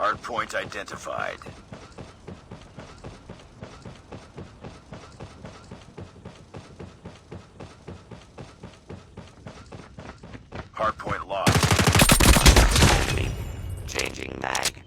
Hardpoint identified. Hardpoint lost. Enemy. Changing mag.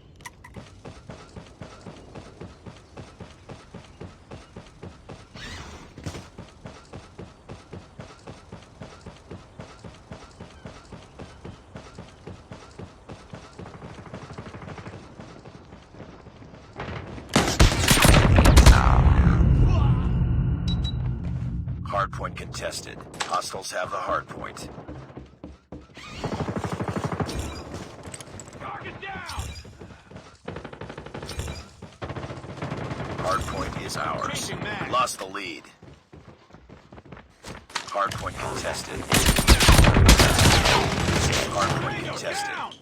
Hardpoint contested. Hostiles have the hardpoint. Target down! Hardpoint is ours. Changing mag. Lost the lead. Hardpoint contested. Hardpoint contested. Down!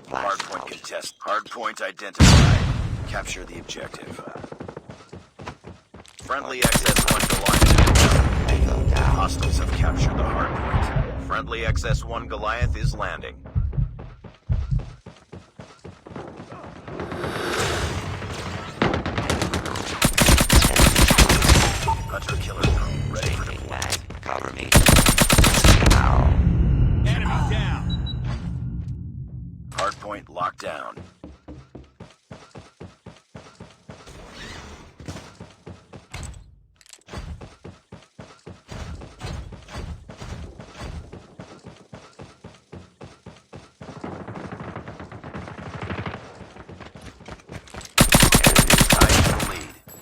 Hardpoint contest. Hardpoint identified. Capture the objective. Friendly XS-1 Goliath. Hostiles have captured the hardpoint. Friendly XS-1 Goliath is landing. Hunter killer drone ready for deployment. Cover me. Enemy down! Hardpoint locked down.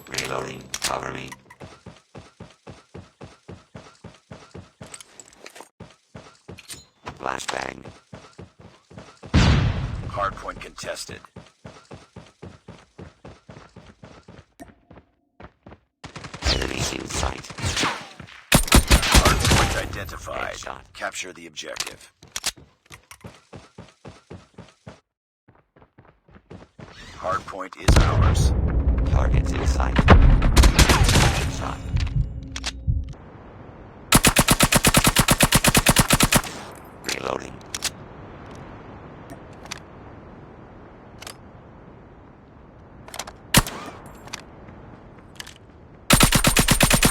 Reloading. Cover me. Flashbang. Hardpoint contested. Enemies in sight. Hardpoint identified. Headshot. Capture the objective. Hardpoint is ours. Targets in sight. Headshot. Reloading.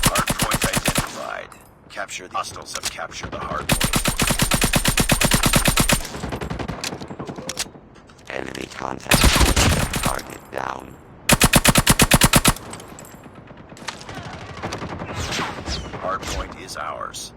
Hardpoint identified. Capture the hostiles have captured the hardpoint. Enemy contact. Target down. Hardpoint is ours.